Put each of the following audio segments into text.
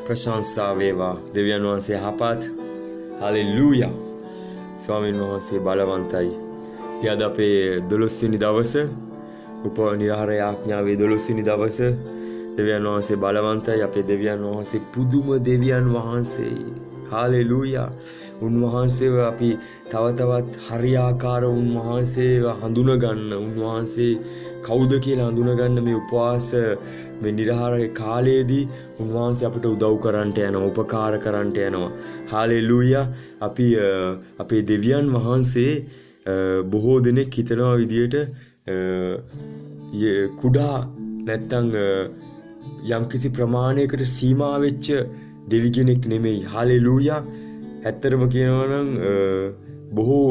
ප්‍රශංසා වේවා. දෙවියන් වහන්සේ යහපත්. හලෙලූයා. ස්වාමීන් වහන්සේ බලවන්තයි. ඉතින් අද අපේ 12 වෙනි දවසේ උපනිරහර යාඥාවේ 12 වෙනි දවසේ දෙවියන් වහන්සේ බලවන්තයි. අපේ දෙවියන් වහන්සේ පුදුම දෙවියන් වහන්සේ. හලෙලූයා. උන්වහන්සේව අපි තව තවත් හරියාකාර උන්වහන්සේව හඳුන ගන්න, උන්වහන්සේ කවුද කියලා හඳුන ගන්න මේ උපවාස මේ නිරහරේ කාලයේදී උන්වහන්සේ අපිට උදව් කරන්නට යනවා, උපකාර කරන්නට යනවා. හාලෙලූයා. අපි අපේ දෙවියන් වහන්සේ බොහෝ දෙනෙක් හිතනවා විදියට කුඩා නැත්තම් යම්කිසි ප්‍රමාණයකට සීමා වෙච්ච දෙවි කෙනෙක් නෙමෙයි. හාලෙලූයා. ඇත්තටම කියනවා නම් බොහෝ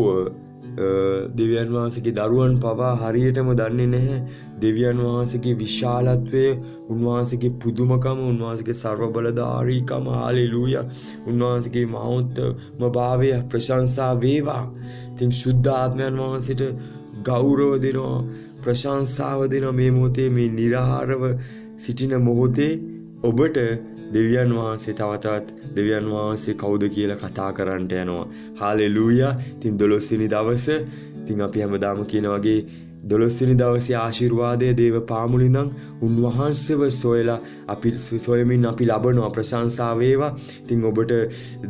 දෙවියන් වහන්සේගේ දරුවන් පවා හරියටම දන්නේ නැහැ දෙවියන් වහන්සේගේ විශාලත්වය, උන්වහන්සේගේ පුදුමකම, උන්වහන්සේගේ ਸਰව බලධාරීකම. හාලෙලූයා. උන්වහන්සේගේ මහෞත්ම භාවය ප්‍රශංසා වේවා. ඉතින් සුද්ධ ආත්මයන් වහන්සේට ගෞරව දෙනවා, ප්‍රශංසාව දෙනවා. මේ මොහොතේ මේ නිරහරව සිටින මොහොතේ ඔබට දෙවියන් වහන්සේ තවත් දෙවියන් වහන්සේ කවුද කියලා කතා කරන්නට යනවා. හාලෙලූයා. ඉතින් 12 වෙනි දවසේ ඉතින් අපි හැමදාම කියන වගේ 12 වෙනි දවසේ ආශිර්වාදයේ දේව පාමුලින්නම් උන්වහන්සේව සොයලා අපි සොයමින් අපි ලබනවා. ප්‍රශංසා වේවා. ඉතින් ඔබට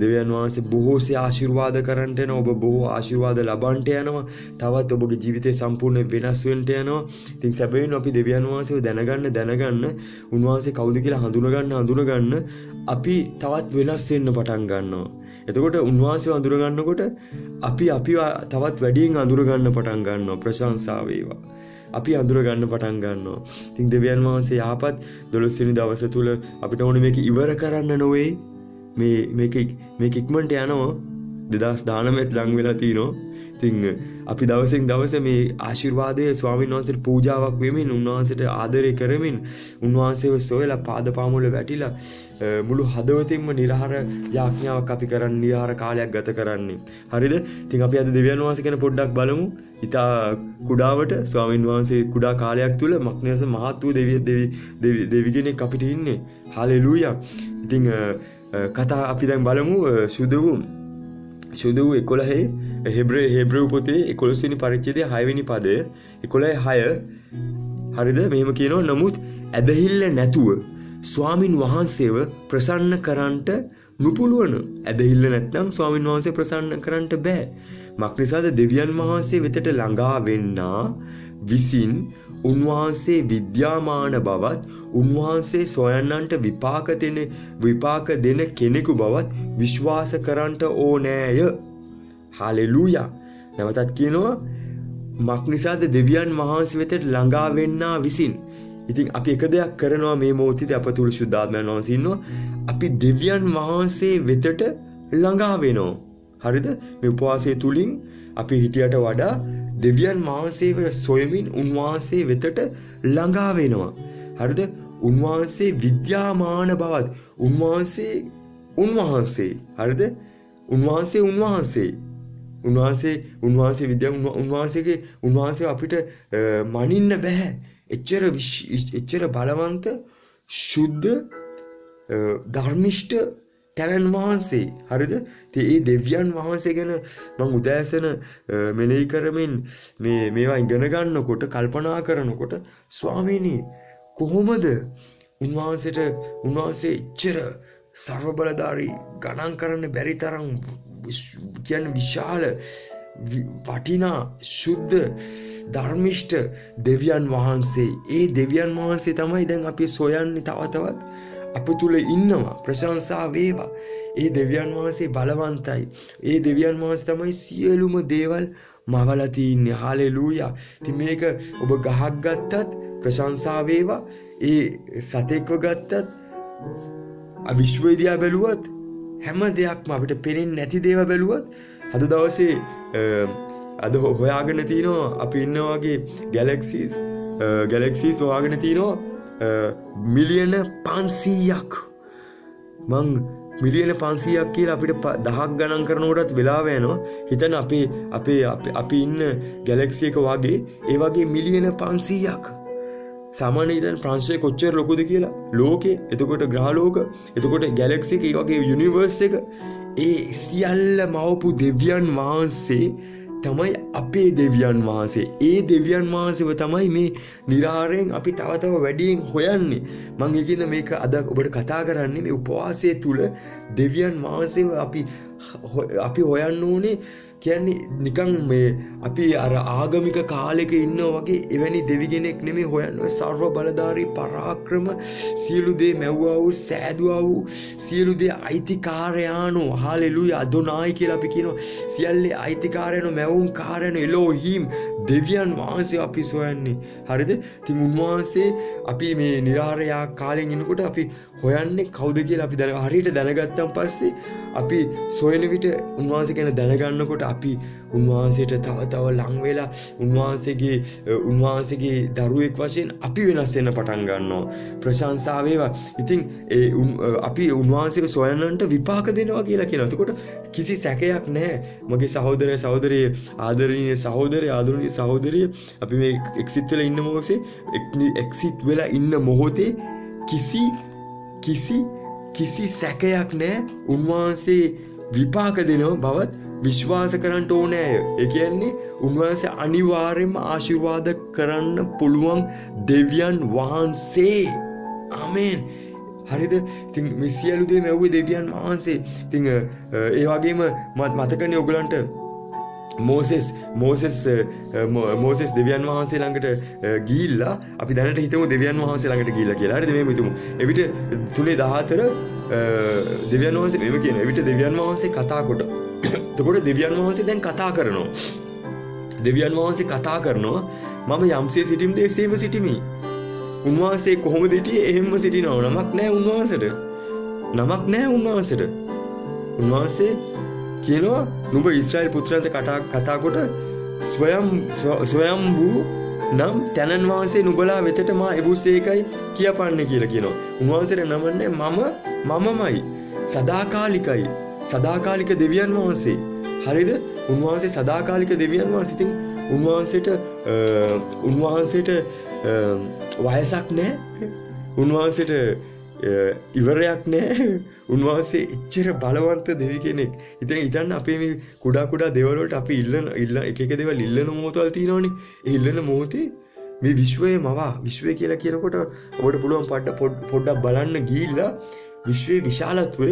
දෙවියන් වහන්සේ බොහෝසේ ආශිර්වාද කරන්නට යනවා. ඔබ බොහෝ ආශිර්වාද ලබන්නට යනවා. තවත් ඔබගේ ජීවිතේ සම්පූර්ණ වෙනස් වෙන්න යනවා. ඉතින් සැබවින්ම අපි දෙවියන් වහන්සේව දැනගන්න උන්වහන්සේ කවුද කියලා හඳුනගන්න අපි තවත් වෙනස් වෙන්න පටන් ගන්නවා. එතකොට උන්වහන්සේව අඳුර ගන්නකොට අපි තවත් වැඩියෙන් අඳුර ගන්න පටන් ගන්නවා. ප්‍රශංසා වේවා. අපි අඳුර ගන්න පටන් ගන්නවා. ඉතින් දෙවියන් වහන්සේ යහපත් 12 වෙනි දවස තුල අපිට ඕනේ මේක ඉවර කරන්න නොවේ. මේක ඉක්මනට යනවා. 2019 ලඟ වෙලා තිනවා. ඉතින් අපි දවසින් දවස මේ ආශිර්වාදයේ ස්වාමීන් වහන්සේට පූජාවක් වෙමින්, උන්වහන්සේට ආදරය කරමින්, උන්වහන්සේව සොයලා පාදපාමුල වැටිලා මුළු හදවතින්ම නිරහර යාඥාවක් අපි කරන්නේ, නිරහර කාලයක් ගත කරන්නේ. හරිද? ඉතින් අපි අද දෙවියන් වහන්සේ ගැන පොඩ්ඩක් බලමු. ඉතා කුඩාවට ස්වාමීන් වහන්සේ කුඩා කාලයක් තුල මක්නියස මහත් වූ දෙවි කෙනෙක් අපිට ඉන්නේ. හාලෙලූයා. ඉතින් කතා අපි දැන් බලමු. සුදු 11 හෙබ්‍රේව පොතේ 11 වෙනි පරිච්ඡේදයේ 6 වෙනි පදය 11:6. හරිද? මෙහෙම කියනවා. නමුත් ඇදහිල්ල නැතුව ස්වාමින් වහන්සේව ප්‍රසන්න කරන්නට නුපුළුවන. ඇදහිල්ල නැත්නම් ස්වාමින් වහන්සේ ප්‍රසන්න කරන්නට බෑ. මක්නිසාද? දෙවියන් වහන්සේ වෙතට ළඟා වෙන්නා විසින් උන්වහන්සේ විද්‍යාමාන බවත්, උන්වහන්සේ සොයන්නන්ට විපාක දෙන කෙනෙකු බවත් විශ්වාස කරන්නට ඕනෑය. හාලෙලූයා. නැවතත් කියනවා මක්නිසාද? දෙවියන් වහන්සේ වෙතට ළඟා වෙන්නා විසින්. ඉතින් අපි එක දෙයක් කරනවා මේ මොහොතේදී අප තුල සුද්ධාත්මයන් වහන්සේ ඉන්නවා. අපි දෙවියන් වහන්සේ වෙතට ළඟා වෙනවා. හරිද? මේ උපවාසය තුලින් අපි හිටියට වඩා දෙවියන් වහන්සේව සොයමින් උන්වහන්සේ වෙතට ළඟා වෙනවා. හරිද? උන්වහන්සේ විද්‍යාමාන බවත්, උන්වහන්සේ. හරිද? උන්වහන්සේ අපිට මනින්න බෑ. එච්චර බලවන්ත, සුද්ධ, ධර්මිෂ්ඨ තැනන් වහන්සේ. හරිද? ඉතින් මේ දෙවියන් වහන්සේ ගැන මම උදෑසන මෙනෙහි කරමින් මේවා ඉගෙන ගන්නකොට, කල්පනා කරනකොට ස්වාමීනි කොහොමද උන්වහන්සේ එච්චර ਸਰව බලධාරී, ගණන් කරන්න බැරි තරම් කියන්නේ විශාල, වටිනා, සුද්ධ, ධර්මිෂ්ඨ දෙවියන් වහන්සේ. ඒ දෙවියන් වහන්සේ තමයි දැන් අපි සොයන්නේ. තවත් අප තුල ඉන්නවා. ප්‍රශංසා වේවා. ඒ දෙවියන් වහන්සේ බලවන්තයි. ඒ දෙවියන් වහන්සේ තමයි සියලුම දේවල් මවලා තින්නේ. හාලෙලූයා. ඉතින් මේක ඔබ ගහක් ගත්තත් ප්‍රශංසා වේවා. ඒ සතෙක්ව ගත්තත්, විශ්වවිද්‍යා බැලුවත්, හැම දෙයක්ම අපිට පේන්නේ නැති දේවල් බැලුවත්, අද දවසේ අද හොයාගෙන තිනවා අපි ඉන්නා වගේ ගැලැක්සිස් හොයාගෙන තිනවා මිලියන 500ක්. මං මිලියන 500ක් කියලා අපිට 10ක් ගණන් කරනකොටත් වෙලාව යනවා. හිතන්න අපි ඉන්න ගැලැක්සි එක වගේ ඒ වගේ මිලියන 500ක්. සාමාන්‍ය ඉතින් ප්‍රංශය කොච්චර ලොකුද කියලා ලෝකේ එතකොට ග්‍රහ ලෝක එතකොට ගැලැක්සි එක ඒ වගේ යුනිවර්ස් එක ඒ සියල්ල මවපු දෙවියන් වහන්සේ තමයි අපේ දෙවියන් වහන්සේ. ඒ දෙවියන් වහන්සේව තමයි මේ නිරාරයෙන් අපි තව වැඩියෙන් හොයන්නේ. මම ඒකින්ද මේක අද ඔබට කතා කරන්නේ මේ උපවාසයේ තුල දෙවියන් වහන්සේව අපි හොයන්න ඕනේ. කියන්නේ නිකන් මේ අපි අර ආගමික කාලෙක ඉන්නවා වගේ එවැනි දෙවි කෙනෙක් නෙමෙයි හොයන්නේ. සර්ව බලධාරී පරාක්‍රම සියලු දේ මැව්වා වූ සෑදුවා වූ සියලු දේ අයිතිකාරයානෝ හාලෙලූයා අදොනායි කියලා අපි කියනවා. සියල්ලේ අයිතිකාරයනෝ මැවුම් කාරයනෝ එලෝහිම් දෙවියන් වහන්සේ අපි සොයන්නේ. හරිද? ඉතින් උන්වහන්සේ අපි මේ නිරාරයා කාලෙන් ඉන්නකොට අපි හොයන්නේ කවුද කියලා අපි හරියට දැනගත්තන් පස්සේ අපි සොයන විට උන්වහන්සේ ගැන දැනගන්නකොට අපි උන්වහන්සේට තව ලං වෙලා උන්වහන්සේගේ දරුවෙක් වශයෙන් අපි වෙනස් වෙන්න පටන් ගන්නවා. ප්‍රශංසා වේවා. ඉතින් අපි උන්වහන්සේව සොයන්නන්ට විපාක දෙනවා කියලා කියනවා. එතකොට කිසි සැකයක් නැහැ. මගේ සහෝදරය සහෝදරිය ආදරණීය සහෝදරය ආදරණීය සහෝදරිය අපි මේ එක්සිට් වෙලා ඉන්න මොහොතේ එක්සිට් වෙලා ඉන්න මොහොතේ කිසි සැකයක් නැහැ. උන්වහන්සේ විපාක දෙනවා බවත් විශ්වාස කරන්න ඕනේ. ඒ කියන්නේ උන්වහන්සේ අනිවාර්යයෙන්ම ආශිර්වාද කරන්න පුළුවන් දෙවියන් වහන්සේ. ආමේන්. හරිද? ඉතින් මේ සියලු දේ මැව්වේ දෙවියන් වහන්සේ. ඉතින් ඒ වගේම මතකනේ ඔයගලන්ට මෝසෙස් දෙවියන් වහන්සේ ළඟට ගිහිල්ලා අපි දැනට හිතමු දෙවියන් වහන්සේ ළඟට ගිහිල්ලා කියලා. හරිද? මේව හිතමු. එවිට 3:14 දෙවියන් වහන්සේ මේව කියනවා. එවිට දෙවියන් වහන්සේ කතා කොට. එතකොට දෙවියන් වහන්සේ දැන් කතා කරනවා. දෙවියන් වහන්සේ කතා කරනවා මම යම්සේ සිටිම්ද එසේම සිටිමි. උන්වහන්සේ කොහොමද හිටියේ? එහෙම්ම සිටිනවා. නමක් නැහැ උන්වහන්සේට. උන්වහන්සේ කියනවා නුඹ ඊශ්‍රායෙල් පුත්‍රයන්ට කතා කොට ස්වයම්භූ නම් තනන් වහන්සේ නුඹලා වෙතට මා එවුසේකයි කියපන්නේ කියලා කියනවා. උන්වහන්සේට නමන්නේ මමමයි. සදාකාලිකයි. සදාකාලික දෙවියන් වහන්සේ. හරිද? උන්වහන්සේ සදාකාලික දෙවියන් වහන්සේ. ඉතින් උන්වහන්සේට වයසක් නැහැ. උන්වහන්සේට ඉවරයක් නැහැ. උන්වහන්සේ එච්චර බලවන්ත දෙවි කෙනෙක්. ඉතින් හිතන්න අපේ මේ කුඩා දේවල් වලට අපි එක දේවල් ඉල්ලන මොහොතවල් තියෙනවනේ. ඒ ඉල්ලන මොහොතේ මේ විශ්වය කියලා කියනකොට ඔබට පුළුවන් පොඩ්ඩක් බලන්න ගිහිල්ලා විශ්වයේ විශාලත්වය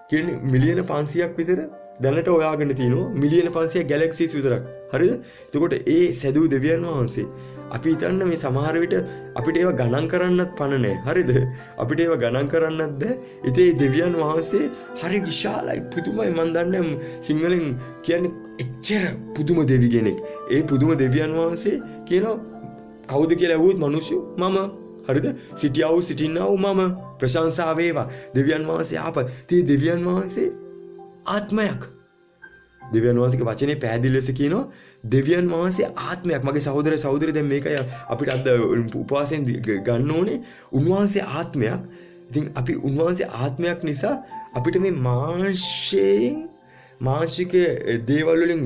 කියන්නේ මිලියන 500ක් විතර දැනට හොයාගෙන තිනවා. මිලියන 500ක් ගැලැක්සිස් විතරක්. හරිද? එතකොට ඒ සැදූ දෙවියන් වහන්සේ අපි හිතන්න මේ සමහර විට අපිට ඒව ගණන් කරන්නත් පණ නැහැ. හරිද? අපිට ඒව ගණන් කරන්නත් බෑ. ඉතින් මේ දෙවියන් වහන්සේ හරි විශාලයි, පුදුමයි. මන් දන්නේ සිංහලෙන් කියන්නේ එච්චර පුදුම දෙවි කෙනෙක්. ඒ පුදුම දෙවියන් වහන්සේ කියනවා කවුද කියලා ඇහුවොත් මිනිස්සු මම. හරිද? සිටින්නා වූ මම. ප්‍රශංසා වේවා. දෙවියන් වහන්සේ ආපත්. ඉතින් දෙවියන් වහන්සේ ආත්මයක්. දෙවියන් වහන්සේගේ වචනේ පැහැදිලි ලෙස කියනවා දෙවියන් වහන්සේ ආත්මයක්. මගේ සහෝදරය දැන් මේකයි අපිට අද උපවාසයෙන් ගන්න ඕනේ. උන්වහන්සේ ආත්මයක්. ඉතින් අපි උන්වහන්සේ ආත්මයක් නිසා අපිට මේ මාංශික දේවල් වලින්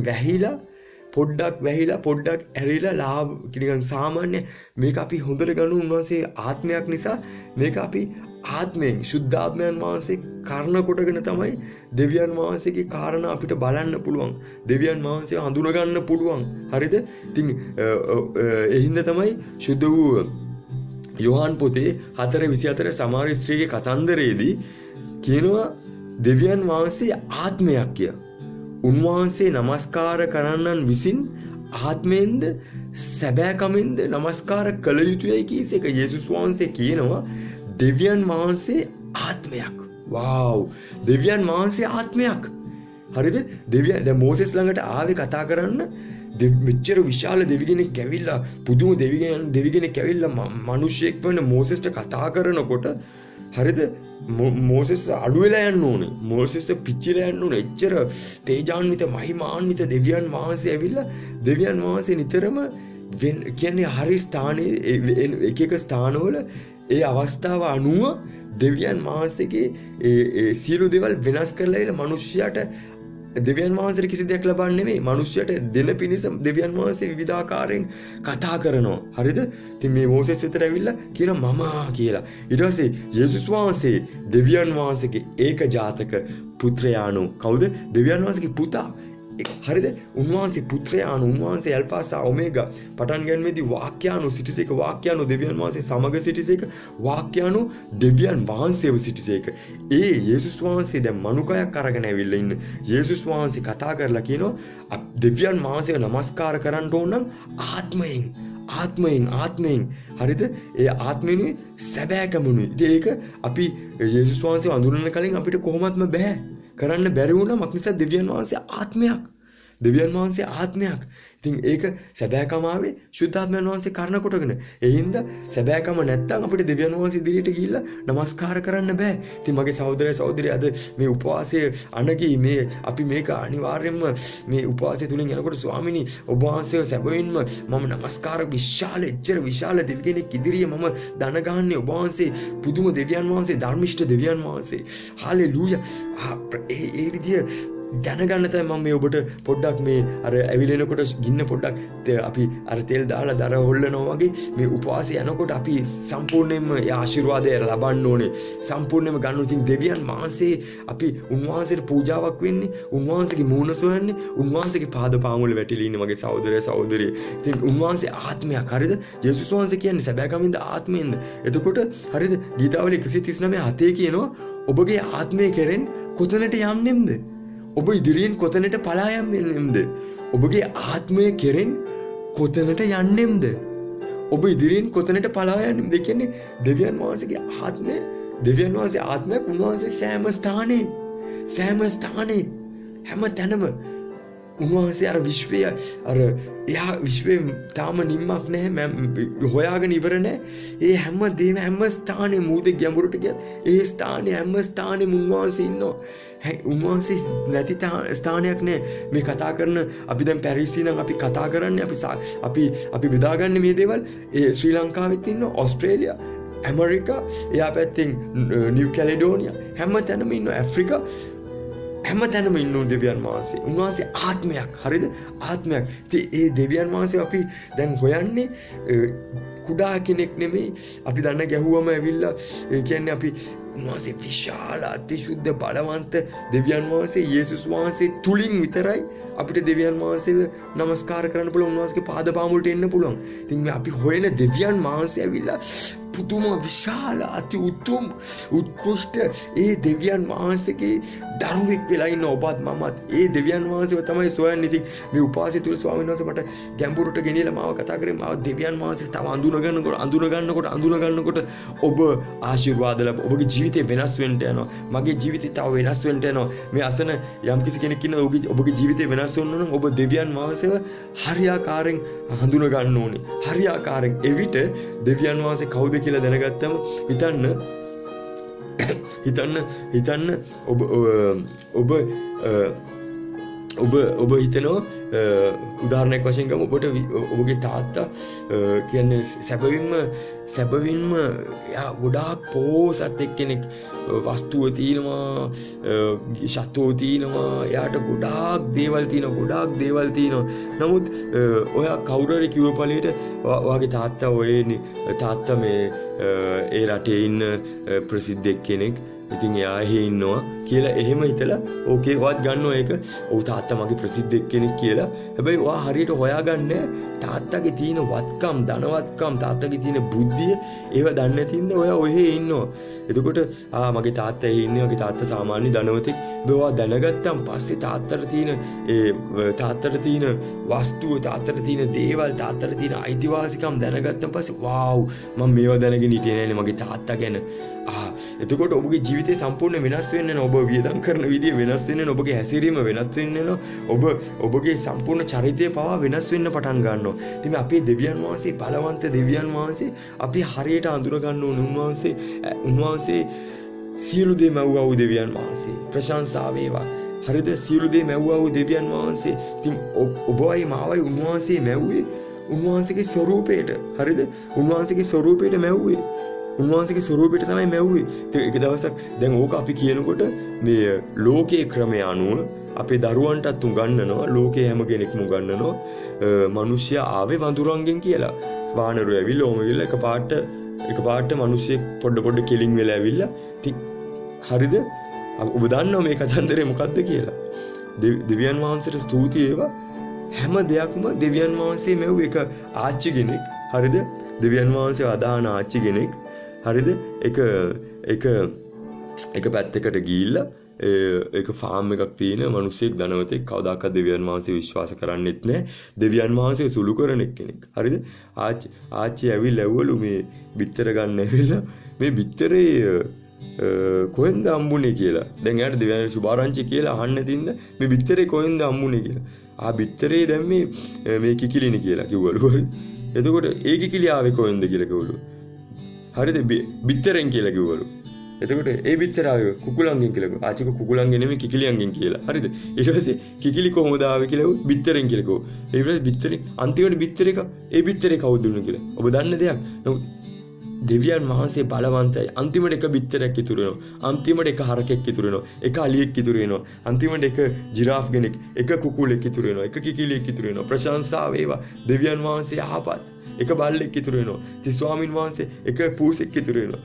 පොඩ්ඩක් ඇරිලා ලාභ නිකන් සාමාන්‍ය මේක අපි හොඳට ගන්න උන්වහන්සේ ආත්මයක් නිසා මේක අපි ආත්මයෙන් සුද්ධාත්මයන් වහන්සේ කරන කොටගෙන තමයි දෙවියන් වහන්සේගේ කාරණා අපිට බලන්න පුළුවන්. දෙවියන් වහන්සේ හඳුනා ගන්න පුළුවන්. හරිද? ඉතින් ඒ හින්දා තමයි සුද්ධ වූ යෝහන් පොතේ 4:24 සමාර ස්ත්‍රීගේ කතන්දරයේදී කියනවා දෙවියන් වහන්සේ ආත්මයක් කිය. උන්වහන්සේ නමස්කාර කරන්නන් විසින් ආත්මයෙන්ද සැබෑකමෙන්ද නමස්කාර කළ යුතුයයි කීස එක යේසුස් වහන්සේ කියනවා දෙවියන් වහන්සේ ආත්මයක්. වව්! දෙවියන් වහන්සේ ආත්මයක්. හරිද? දැන් මෝසෙස් ළඟට ආවේ කතා කරන්න මෙච්චර විශාල දෙවි කෙනෙක් ඇවිල්ලා පුදුම දෙවි කෙනෙක් ඇවිල්ලා මිනිස්සෙක් වෙන මෝසෙස්ට කතා කරනකොට හරිද? මෝසෙස් අඩු වෙලා යන්න ඕනේ. මෝසෙස් පිච්චිලා යන්න ඕනේ. එච්චර තේජාන්විත මහිමාන්විත දෙවියන් වහන්සේ ඇවිල්ලා දෙවියන් වහන්සේ නිතරම කියන්නේ හරි ස්ථානයේ එක ස්ථානවල ඒ අවස්ථාව අනුව දෙවියන් වහන්සේගේ ඒ සියලු දේවල් වෙනස් කරලා ඉල මිනිස්සයාට දෙවියන් වහන්සේට කිසි දෙයක් ලබන්නේ නෙමෙයි. මිනිස්සුන්ට දෙන පිණිස දෙවියන් වහන්සේ විවිධාකාරයෙන් කතා කරනවා. හරිද? ඉතින් මේ මෝසෙස් විතර ඇවිල්ලා කියනවා මම කියලා. ඊට පස්සේ යේසුස් වහන්සේ දෙවියන් වහන්සේගේ ඒක ජාතක පුත්‍රයාණෝ. කවුද? දෙවියන් වහන්සේගේ පුතා. හරිද? උන්වහන්සේ පුත්‍රයාණෝ, උන්වහන්සේ ඇල්ෆා ඔමේගා පටන් ගැනීමේදී වාක්‍යාණෝ සිටිසේක, වාක්‍යාණෝ දෙවියන් වහන්සේ සමග සිටිසේක, වාක්‍යාණෝ දෙවියන් වහන්සේව සිටිසේක. ඒ යේසුස් වහන්සේ දැන් මනුකයක් අරගෙන ඇවිල්ලා ඉන්න යේසුස් වහන්සේ කතා කරලා කියනවා දෙවියන් වහන්සේව නමස්කාර කරන්න ඕන නම් ආත්මයෙන් හරිද? ඒ ආත්මෙනුයි සැබෑකමුනුයි. ඉතින් ඒක අපි යේසුස් වහන්සේව අඳුරන්න කලින් අපිට කොහොමත්ම බෑ. කරන්න බැරි වුණා මොකද දෙවියන් වහන්සේ ආත්මයක්. දෙවියන් වහන්සේ ආත්මයක්. ඉතින් ඒක සැබෑකම ආවේ ශුද්ධාත්මයන් වහන්සේ කරන කොටගෙන. ඒ හින්දා සැබෑකම නැත්තම් අපිට දෙවියන් වහන්සේ ඉදිරියට ගිහිල්ලා නමස්කාර කරන්න බෑ. ඉතින් මගේ සහෝදරය සහෝදරිය අද මේ උපවාසයේ අනගී මේ අපි මේක අනිවාර්යයෙන්ම මේ උපවාසය තුලින් යනකොට ස්වාමිනී ඔබ වහන්සේව සැබවින්ම මම නමස්කාර විශාල දෙවි කෙනෙක් ඉදිරියේ මම දන ගන්නේ ඔබ වහන්සේ පුදුම දෙවියන් වහන්සේ ධර්මිෂ්ඨ දෙවියන් වහන්සේ. හාලෙලූයා. ඒ විදිය දැනගන්න තමයි මම මේ ඔබට පොඩ්ඩක් මේ අර ඇවිලෙනකොට ගින්න පොඩ්ඩක් අපි අර තෙල් දාලා දර හොල්ලනවා වගේ මේ උපවාසය යනකොට අපි සම්පූර්ණයෙන්ම ඒ ආශිර්වාදය ලබන්න ඕනේ. සම්පූර්ණයෙන්ම ගන්න. ඉතින් දෙවියන් වහන්සේ අපි උන්වහන්සේට පූජාවක් වෙන්නේ, උන්වහන්සේගේ මූණ සොයන්නේ, උන්වහන්සේගේ පාද පාමුල වැටිලා ඉන්නේ මගේ සහෝදරය සහෝදරිය. ඉතින් උන්වහන්සේ ආත්මයක්. හරිද? යේසුස් වහන්සේ කියන්නේ සැබෑකමින්ද ආත්මයෙන්ද? එතකොට හරිද? ගීතාවලිය 139:7 කියනවා ඔබගේ ආත්මය කෙරෙන් කොතනට යන්නේම්ද? ඔබ ඉදිරියෙන් කොතනට පලා යන්නේම්ද? ඔබගේ ආත්මය කෙරෙන් කොතනට යන්නේම්ද? ඔබ ඉදිරියෙන් කොතනට පලා යන්නේම්ද? කියන්නේ දෙවියන් වහන්සේගේ ආත්මය, දෙවියන් වහන්සේ ආත්මයක් උන්වහන්සේ සෑම ස්ථානේ හැම තැනම උන්වහන්සේ අර විශ්වය එයා විශ්වයේ තාම නිම්මක් නැහැ, හොයාගෙන ඉවර නැහැ. ඒ හැම දේම හැම ස්ථානෙම මූදේ ගැඹුරට ගියත් ඒ ස්ථානේ හැම ස්ථානෙම උන්වහන්සේ ඉන්නවා. උන්වහන්සේ නැති ස්ථානයක් නැහැ. මේ කතා කරන අපි දැන් පැරිසි නම් අපි කතා කරන්නේ අපි බෙදාගන්නේ මේ දේවල්. ඒ ශ්‍රී ලංකාවෙත් ඉන්නවා, ඕස්ට්‍රේලියා, ඇමරිකා, එයා පැත්තෙන් නිව් කැලෙඩෝනියා, හැම තැනම ඉන්නවා, ඇෆ්‍රිකා, හැම තැනම ඉන්න දෙවියන් වහන්සේ. උන්වහන්සේ ආත්මයක්. හරිද? ආත්මයක්. ඉතින් ඒ දෙවියන් වහන්සේ අපි දැන් හොයන්නේ කුඩා කෙනෙක් නෙමෙයි. අපි දන්න ගැහුවම ඇවිල්ලා ඒ කියන්නේ අපි උන්වහන්සේ විශාල අතිශුද්ධ බලවන්ත දෙවියන් වහන්සේ යේසුස් වහන්සේ තුලින් විතරයි අපිට දෙවියන් වහන්සේව නමස්කාර කරන්න පුළුවන්. උන්වහන්සේගේ පාද පාමුලට එන්න පුළුවන්. ඉතින් මේ අපි හොයන දෙවියන් වහන්සේ ඇවිල්ලා පුදුම විශාල අති උතුම් උත්කෘෂ්ඨ ඒ දෙවියන් වහන්සේගේ දරුවෙක් වෙලා ඉන්න ඔබත් මමත් ඒ දෙවියන් වහන්සේව තමයි සොයන්නේ. ඉතින් මේ උපාසය තුල ස්වාමීන් වහන්සේ මට ගැඹුරට ගෙනියලා මාව කතා කරේ. මාව දෙවියන් වහන්සේ තව අඳුනගන්නකොට ඔබ ආශිර්වාද ලැබ ඔබගේ ජීවිතේ වෙනස් වෙන්න යනවා. මගේ ජීවිතේ තව වෙනස් වෙන්න යනවා. මේ අසන යම්කිසි කෙනෙක් ඉන්නවා ඔබගේ ජීවිතේ වෙනස් වෙන්න නම් ඔබ දෙවියන් වහන්සේව හරියාකාරයෙන් හඳුන ගන්න ඕනේ. හරියාකාරයෙන් එවිට දෙවියන් වහන්සේ කවුද කියලා දැනගත්තම හිතන්න ඔබ හිතනවා උදාහරණයක් වශයෙන් ගමු. ඔබගේ තාත්තා කියන්නේ සැබවින්ම එයා ගොඩාක් පොහොසත් එක්කෙනෙක්. වස්තුව තියෙනවා, ශතෝ තියෙනවා, එයාට ගොඩාක් දේවල් තියෙනවා. නමුත් ඔයා කවුරු හරි කිව්ව පළියට ඔයාගේ තාත්තා මේ ඒ රටේ ඉන්න ප්‍රසිද්ධ කෙනෙක්. ඉතින් එයා එහෙ ඉන්නවා කියලා එහෙම හිතලා ඕකේ වත් ගන්නවා ඒක. ඔව් තාත්තා මගේ ප්‍රසිද්ධ කෙනෙක් කියලා. හැබැයි ඔයා හරියට හොයාගන්නේ තාත්තගේ තියෙන වත්කම්, ධනවත්කම්, තාත්තගේ තියෙන බුද්ධිය ඒව දන්නේ නැති ඉඳ ඔයා ඔහෙ ඉන්නවා. එතකොට මගේ තාත්තා එහෙ ඉන්නේ, මගේ තාත්තා සාමාන්‍ය ධනවතෙක්. ඔයා දැනගත්තන් පස්සේ තාත්තට තියෙන වස්තුව, තාත්තට තියෙන දේවල්, තාත්තට තියෙන අයිතිවාසිකම් දැනගත්තන් පස්සේ වාව් මම මේවා දැනගෙන හිටියේ නෑනේ මගේ තාත්තා ගැන. එතකොට ඔබගේ ජීවිතේ සම්පූර්ණ වෙනස් වෙන්නේ නැහැ. ඔබ වියදම් කරන විදිය වෙනස් වෙන්නේ නැහැ. ඔබගේ හැසිරීම වෙනස් වෙන්නේ නැහැ. ඔබගේ සම්පූර්ණ චරිතය පවා වෙනස් වෙන්න පටන් ගන්නවා. ඉතින් අපේ දෙවියන් වහන්සේ බලවන්ත දෙවියන් වහන්සේ අපි හරියට අඳුර ගන්න ඕනේ. උන්වහන්සේ සියලු දේ මැව්වා වූ දෙවියන් වහන්සේ. ප්‍රශංසා වේවා. හරිද? සියලු දේ මැව්වා වූ දෙවියන් වහන්සේ. ඉතින් ඔබවයි මාවයි උන්වහන්සේ මැව්වේ උන්වහන්සේගේ ස්වරූපයට. හරිද? උන්වහන්සේගේ ස්වරූපයට මැව්වේ. උන්වහන්සේගේ ස්වරූපයට තමයි මැව්වේ. ඒක දවසක් දැන් ඕක අපි කියනකොට මේ ලෝකයේ ක්‍රමය අනුව අපේ දරුවන්ටත් උගන්වනවා, ලෝකේ හැම කෙනෙක්ම උගන්වනවා මිනිස්සයා ආවේ වඳුරන්ගෙන් කියලා. වානරෝ ඇවිල්ලා ඕම ගිහලා එකපාරට මිනිස්සෙක් පොඩ කෙලින් වෙලා ඇවිල්ලා ඉතින් හරිද? ඔබ දන්නවා මේ කතන්දරේ මොකද්ද කියලා. දෙවියන් වහන්සේට ස්තුති වේවා. හැම දෙයක්ම දෙවියන් වහන්සේ මෙව් එක ආච්චි කෙනෙක්. හරිද? දෙවියන් වහන්සේ අදාන ආච්චි කෙනෙක්. හරිද? එක පැත්තකට ගිහිල්ලා ඒක ෆාම් එකක් තියෙන මිනිස්සෙක් ධනවතෙක් කවදාකවත් දෙවියන් වහන්සේ විශ්වාස කරන්නෙත් නැහැ. දෙවියන් වහන්සේ සුළු කරන කෙනෙක්. හරිද? ආච්චි ඇවිල්ලාවලු මේ බිත්තර ගන්න ඇවිල්ලා මේ බිත්තරේ කොහෙන්ද හම්බුනේ කියලා. දැන් එයාට දෙවියන් සුභාරංචි කියලා අහන්න තින්ද මේ බිත්තරේ කොහෙන්ද හම්බුනේ කියලා. බිත්තරේ දැන් මේ කිකිලිනේ කියලා කිව්වලු. එතකොට ඒ කිකිලි ආවේ කොහෙන්ද කියලා කිව්වලු. හරිද? බිත්තරෙන් කියලා කිව්වලු. එතකොට ඒ බිත්තර ආවේ කුකුලන්ගෙන් කියලා කිව්වා. ආච්චි කුකුලන්ගෙන් නෙමෙයි කිකිලියන්ගෙන් කියලා. හරිද? ඊට පස්සේ කිකිලි කොහොමද ආවේ කියලා බිත්තරෙන් කියලා කිව්වා. ඒ ඊට පස්සේ බිත්තරේ අන්තිමට බිත්තරේ ඒ බිත්තරේ කවුද දුන්නේ කියලා. ඔබ දන්න දෙයක්. දෙවියන් වහන්සේ බලවන්තයි. අන්තිමට එක බිත්තරයක් ඉතුරු වෙනවා. අන්තිමට එක හරකෙක් ඉතුරු වෙනවා. එක අලියෙක් ඉතුරු වෙනවා. අන්තිමට එක ජිරාෆ් කෙනෙක්, එක කුකුලෙක් ඉතුරු වෙනවා. එක කිකිලියෙක් ඉතුරු වෙනවා. ප්‍රශංසාව වේවා. දෙවියන් වහන්සේ ආපත්. එක බල්ලෙක් ඉතුරු වෙනවා. ඉතින් ස්වාමින් වහන්සේ එක පූසෙක් ඉතුරු වෙනවා.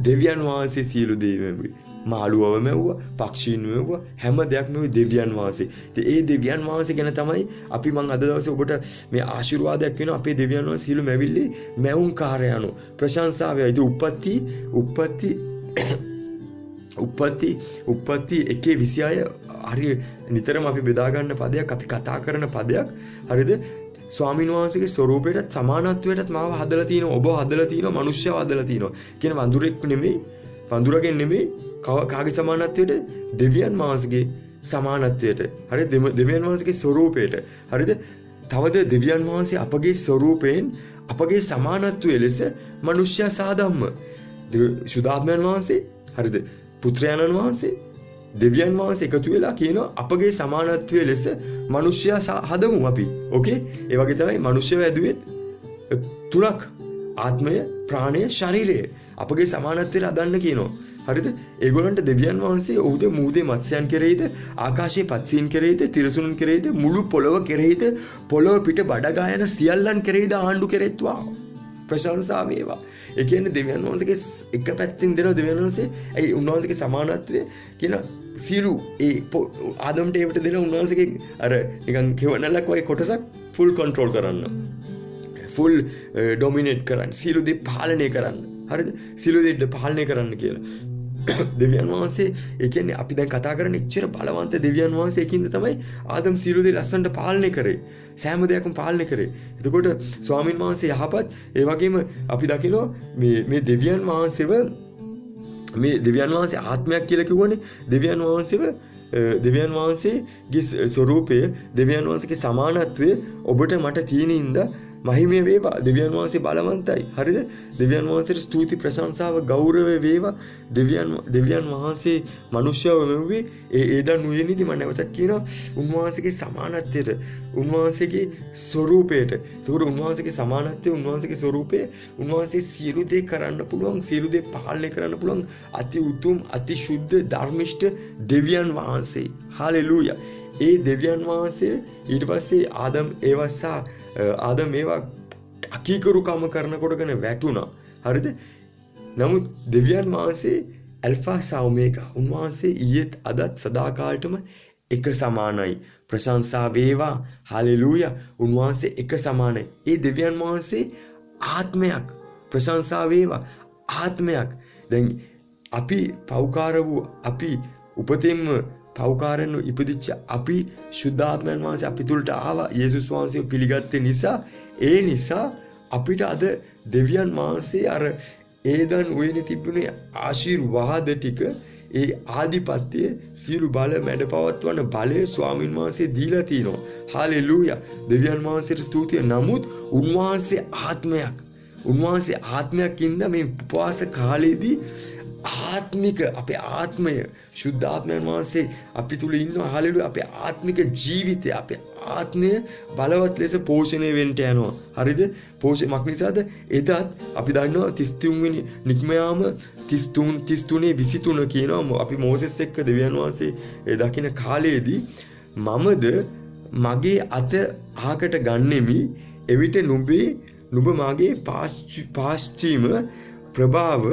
දෙවියන් වහන්සේ සියලු දේ මෙව්වේ. මාළුවව මෙව්වා, පක්ෂීන් මෙව්වා, හැම දෙයක්ම මෙව්වේ දෙවියන් වහන්සේ. ඉතින් ඒ දෙවියන් වහන්සේ ගැන තමයි අපි මම අද දවසේ ඔබට මේ ආශිර්වාදයක් වෙනවා. අපේ දෙවියන් වහන්සේ සියලු මැවිල්ලේ මැවුම් කාර්යයන්ෝ ප්‍රශංසාව වේවා. ඉතින් උප්පත්ති 1:26 හරි නිතරම අපි බෙදා ගන්න පදයක්, අපි කතා කරන පදයක්. හරිද? ස්වාමීන් වහන්සේගේ ස්වරූපයටත් සමානත්වයටත් මාව හදලා තිනවා, ඔබ හදලා තිනවා, මිනිස්සුව හදලා තිනවා. කියන වඳුරෙක් නෙමෙයි, වඳුරගෙන් නෙමෙයි, කාගේ සමානත්වයට? දෙවියන් වහන්සේගේ සමානත්වයට. හරිද? දෙවියන් වහන්සේගේ ස්වරූපයට. හරිද? තවද දෙවියන් වහන්සේ අපගේ ස්වරූපයෙන් අපගේ සමානත්වයේ ලෙස මිනිස්සයා සාදම්ම. සුදාත්මයන් වහන්සේ, හරිද? පුත්‍රයන්න් වහන්සේ, දෙවියන් වහන්සේ එකතු වෙලා කියනවා අපගේ සමානත්වයේ ලෙස මිනිස්සයා හදමු අපි. ඕකේ? ඒ වගේ තමයි මිනිස්සයා ඇදුවෙත් තුනක්. ආත්මය, ප්‍රාණය, ශරීරය. අපගේ සමානත්වයට හදන්න කියනවා. හරිද? ඒගොල්ලන්ට දෙවියන් වහන්සේ ඔහුද මූදේ මත්ස්‍යයන් කෙරෙහිද, ආකාශයේ පක්ෂීන් කෙරෙහිද, තිරසනුන් කෙරෙහිද, මුළු පොළොව කෙරෙහිද, පොළොව පිට බඩගා යන සියල්ලන් කෙරෙහිද ආණ්ඩු කෙරෙත්වා. ප්‍රශංසා වේවා. ඒ කියන්නේ දෙවියන් වහන්සේගේ එක පැත්තෙන් දෙනවා දෙවියන් වහන්සේ. ඒ උන්වහන්සේගේ සමානත්වය කියන සියලු ඒ ආදම්ට ඒවට දෙන උන්වහන්සේගේ අර නිකන් කෙවනලක් වගේ කොටසක් ෆුල් කන්ට්‍රෝල් කරන්න. ෆුල් ඩොමිනේට් කරන්න. සියලු දේ පාලනය කරන්න. හරිද? සියලු දේ පාලනය කරන්න කියලා. දෙවියන් වහන්සේ ඒ කියන්නේ අපි දැන් කතා කරන එච්චර බලවන්ත දෙවියන් වහන්සේ එකින්ද තමයි ආදම් සියලු දේ ලස්සනට පාලනය කරේ. සෑම දෙයක්ම පාලනය කරේ. එතකොට ස්වාමින් වහන්සේ යහපත්. ඒ වගේම අපි දකිනවා මේ දෙවියන් වහන්සේව මේ දෙවියන් වහන්සේ ආත්මයක් කියලා කිව්වනේ. දෙවියන් වහන්සේගේ ස්වરૂපය, දෙවියන් වහන්සේගේ සමානත්වය ඔබට මට තියෙන ඉඳ මහිමය වේවා. දෙවියන් වහන්සේ බලවන්තයි. හරිද? දෙවියන් වහන්සේට ස්තුති, ප්‍රශංසාව, ගෞරවය වේවා. දෙවියන් වහන්සේ මිනිස්යව මෙව්වේ ඒදන් උයනේදී මම නැවතත් කියනවා උන්වහන්සේගේ සමානත්වයට, උන්වහන්සේගේ ස්වરૂපයට. ඒකෝර උන්වහන්සේගේ සමානත්වය, උන්වහන්සේගේ ස්වરૂපය, උන්වහන්සේ සියලු දේ කරන්න පුළුවන්, සියලු දේ පාලනය කරන්න පුළුවන් අති උතුම්, අති ශුද්ධ, ධර්මිෂ්ඨ දෙවියන් වහන්සේ. හාලෙලූයා. ඒ දෙවියන් වහන්සේ ඊට පස්සේ ආදම් ඒවා අකීකරුකම කරනකොටගෙන වැටුණා. හරිද? නමුත් දෙවියන් වහන්සේ ඇල්ෆා සහ ඔමේගා. උන්වහන්සේ ඊයේත් අදත් සදාකාලටම එක සමානයි. ප්‍රශංසා වේවා. හාලෙලූයා. උන්වහන්සේ එක සමානයි. ඒ දෙවියන් වහන්සේ ආත්මයක්. ප්‍රශංසා වේවා. ආත්මයක්. දැන් අපි පෞකාර වූ, අපි උපතින්ම පෞකාරෙන් ඉපදිච්ච අපි ශුද්ධාත්මයන් වහන්සේ අපි තුළට ආවා. යේසුස් වහන්සේව පිළිගත්තේ නිසා, ඒ නිසා අපිට අද දෙවියන් වහන්සේ අර ඒදන් උයනේ තිබුණේ ආශිර්වාද ටික, ඒ ආධිපත්‍ය, සියලු බල මැඩ පවත්වන බලය ස්වාමින් වහන්සේ දීලා තිනවා. හාලෙලූයා. දෙවියන් වහන්සේට ස්තුතිය. නමුත් උන්වහන්සේ ආත්මයක්. උන්වහන්සේ ආත්මයක් ඉඳ මේ උපවාස කාලයේදී ආත්මික අපේ ආත්මය, ශුද්ධාත්මයන් වහන්සේ අපි තුල ඉන්නවා. හාලෙලූයා. අපේ ආත්මික ජීවිතය, අපේ ආත්මය බලවත් ලෙස පෝෂණය වෙන්න යනවා. හරිද? පෝෂණයක් නිසාද එදත් අපි දන්නවා 33 වෙනි නික්ම යාම 33 23 කියනවා අපි මෝසෙස් එක්ක දෙවියන් වහන්සේ දකින කාලයේදී මමද මගේ අත අහකට ගන්නෙමි එවිට නුඹ මාගේ පාශ්චීම ප්‍රභාව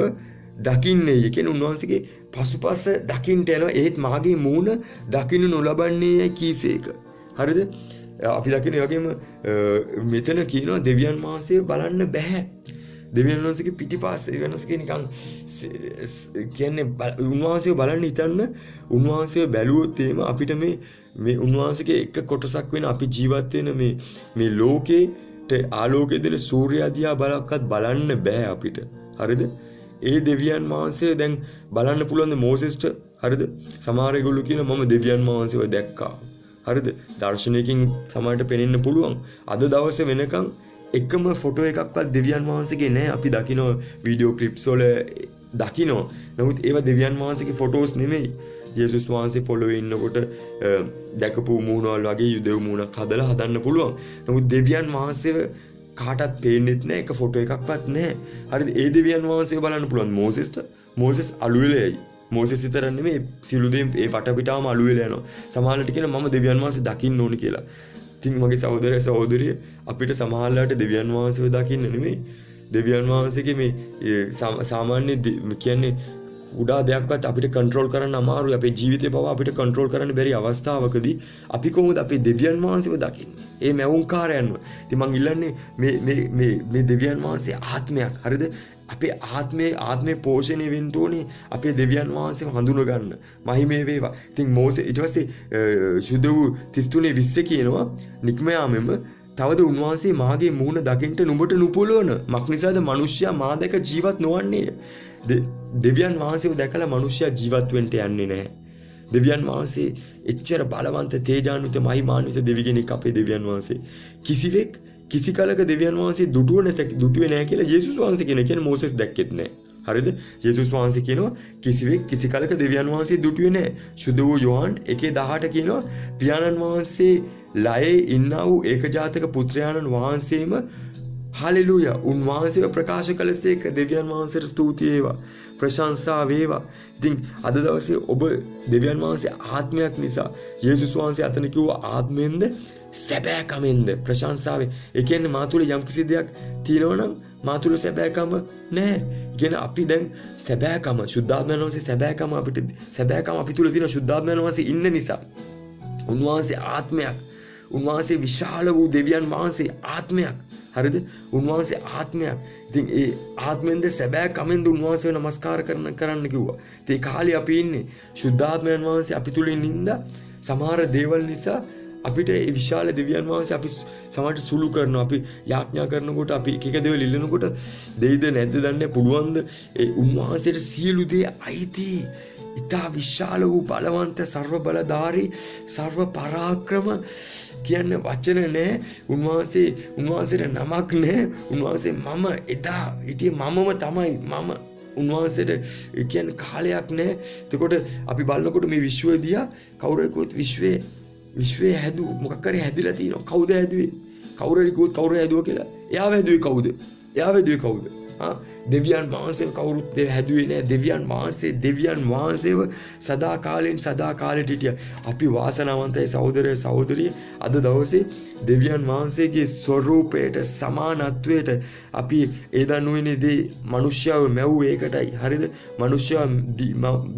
දකින්නේ කියන උන්වහන්සේගේ පසුපස දකින්න යනවා ඒත් මාගේ මූණ දකින්න නොලබන්නේ කීසේක. හරිද? අපි දකින ඒ වගේම මෙතන කියනවා දෙවියන් වහන්සේ බලන්න බෑ. දෙවියන් වහන්සේගේ පිටිපස්සේ දෙවියන් වහන්සේ නිකන් කියන්නේ උන්වහන්සේව බලන්න හිතන්න උන්වහන්සේව බැලුවොත් එහෙම අපිට මේ උන්වහන්සේගේ එක කොටසක් වෙන අපි ජීවත් වෙන මේ ලෝකේට ආලෝකය දෙන සූර්යයා දිහා බලක්වත් බලන්න බෑ අපිට. හරිද? ඒ දෙවියන් වහන්සේ දැන් බලන්න පුළුවන් මෝසෙස්ට. හරිද? සමහර ඒගොල්ලෝ කියන මම දෙවියන් වහන්සේව දැක්කා. හරිද? දර්ශනයකින් සමහරට පෙනෙන්න පුළුවන්. අද දවසේ වෙනකන් එකම ෆොටෝ එකක්වත් දෙවියන් වහන්සේගේ නැහැ. අපි දකින්න වීඩියෝ ක්ලිප්ස් වල දකින්න. නමුත් ඒවා දෙවියන් වහන්සේගේ ෆොටෝස් නෙමෙයි. යේසුස් වහන්සේ පොළොවේ ඉන්නකොට දැකපු මූණවල් වගේ යුදෙව් මූණක් හදලා හදන්න පුළුවන්. නමුත් දෙවියන් වහන්සේව කාටවත් පේන්නෙත් නැහැ. එක ෆොටෝ එකක්වත් නැහැ. හරිද? ඒ දෙවියන් වහන්සේව බලන්න පුළුවන් මෝසෙස්ට. මෝසෙස් අළු වෙලයි. මෝසෙස් විතර නෙමෙයි සිළු දෙම් ඒ වටපිටාවම අළු වෙලා යනවා. සමහරවිට කියන මම දෙවියන් වහන්සේ දකින්න ඕනි කියලා. ඉතින් මගේ සහෝදරය සහෝදරිය අපිට සමහරවිට දෙවියන් වහන්සේව දකින්න නෙමෙයි දෙවියන් වහන්සේගේ මේ සාමාන්‍ය කියන්නේ උඩා දෙයක්වත් අපිට කන්ට්‍රෝල් කරන්න අමාරුයි. අපේ ජීවිතේ පවා අපිට කන්ට්‍රෝල් කරන්න බැරි අවස්ථාවකදී අපි කොහොමද අපේ දෙවියන් වහන්සේව දකින්නේ? ඒ මැවුම්කාරයන්ව. ඉතින් මං ඉල්ලන්නේ මේ දෙවියන් වහන්සේ ආත්මයක්. හරිද? අපේ ආත්මේ පෝෂණය වෙන්න ඕනේ අපේ දෙවියන් වහන්සේව හඳුන ගන්න. මහිමේ වේවා. ඉතින් මෝසේ ඊට පස්සේ සුදු 33 20 කියනවා නික්ම යාමෙම තවද උන්වහන්සේ මාගේ මූණ දකින්ට නුඹට නුපුලවන මක් නිසාද මිනිස්සයා මා දැක ජීවත් නොවන්නේ? දෙවියන් වහන්සේව දැකලා මිනිස්සයා ජීවත් වෙන්න යන්නේ නැහැ. දෙවියන් වහන්සේ එච්චර බලවන්ත තේජාන්විත මහිමාන්විත දෙවි කෙනෙක් අපේ දෙවියන් වහන්සේ. කිසිවෙක් කිසි කලක දෙවියන් වහන්සේ දුටුවේ නැහැ කියලා යේසුස් වහන්සේ කියන්නේ මෝසෙස් දැක්කෙත් නැහැ. හරිද? යේසුස් වහන්සේ කියනවා කිසිවෙක් කිසි කලක දෙවියන් වහන්සේ දුටුවේ නැහැ. සුදු වූ යෝහන් 1:18 කියනවා පියාණන් වහන්සේ ලයේ ඉන්නා වූ ඒකජාතක පුත්‍රයාණන් වහන්සේම හලෙලූයා උන්වහන්සේව ප්‍රකාශ කළසේක. දෙවියන් වහන්සේට ස්තුතිය වේවා. ප්‍රශංසා වේවා. ඉතින් අද දවසේ ඔබ දෙවියන් වහන්සේ ආත්මයක් නිසා යේසුස් වහන්සේ අතන කිව්වා ආත්මෙන්ද සැබෑකමෙන්ද ප්‍රශංසාවේ. ඒ කියන්නේ මා තුල යම් කිසි දෙයක් තියෙනවා නම් මා තුල සැබෑකම නැහැ. කියන්නේ අපි දැන් සැබෑකම සුද්ධාත්මයන් වහන්සේ සැබෑකම අපි තුල තියෙන සුද්ධාත්මයන් වහන්සේ ඉන්න නිසා උන්වහන්සේ ආත්මයක්. උන්වහන්සේ විශාල වූ දෙවියන් වහන්සේ ආත්මයක්. හරිද? උන්වහන්සේ ආත්මයක්. ඉතින් ඒ ආත්මෙන්ද සැබෑකමෙන්ද උන්වහන්සේව නමස්කාර කරන්න කිව්වා. ඉතින් ඒ කාලේ අපි ඉන්නේ සුද්ධාත්මයන් වහන්සේ අපි තුලින් ඉඳලා සමහර දේවල් නිසා අපිට ඒ විශාල දෙවියන් වහන්සේ අපි සමහරට සුළු කරනවා. අපි යාඥා කරනකොට අපි එක දේවල් ඉල්ලනකොට දෙයිද නැද්ද දන්නේ පුළුවන්ද? ඒ උන්වහන්සේට සියලු දේ අයිති. ඉතා විශාල වූ බලවන්ත සර්ව බලධාරී සර්ව පරාක්‍රම කියන්නේ වචන නැහැ. උන්වහන්සේට නමක් නැහැ. උන්වහන්සේ මම එදා හිටියේ මමම තමයි. මම උන්වහන්සේට කියන්නේ කාලයක් නැහැ. එතකොට අපි බලනකොට මේ විශ්වය දිහා කවුරු කිව්වොත් විශ්වය හැදු මොකක් කරේ හැදිලා තියෙනවා. කවුද හැදුවේ? කවුරු කිව්වොත් කවුරු හැදුවා කියලා. එයාව හැදුවේ කවුද? දෙවියන් වහන්සේව කවුරුත් හැදුවේ නැහැ. දෙවියන් වහන්සේව සදා කාලෙට හිටියා. අපි වාසනාවන්තයි සහෝදරය සහෝදරිය. අද දවසේ දෙවියන් වහන්සේගේ ස්වරූපයට සමානත්වයට අපි ඒ දන්නුවේදී මිනිස්යාව මැව්වේ ඒකටයි. හරිද? මිනිස්යා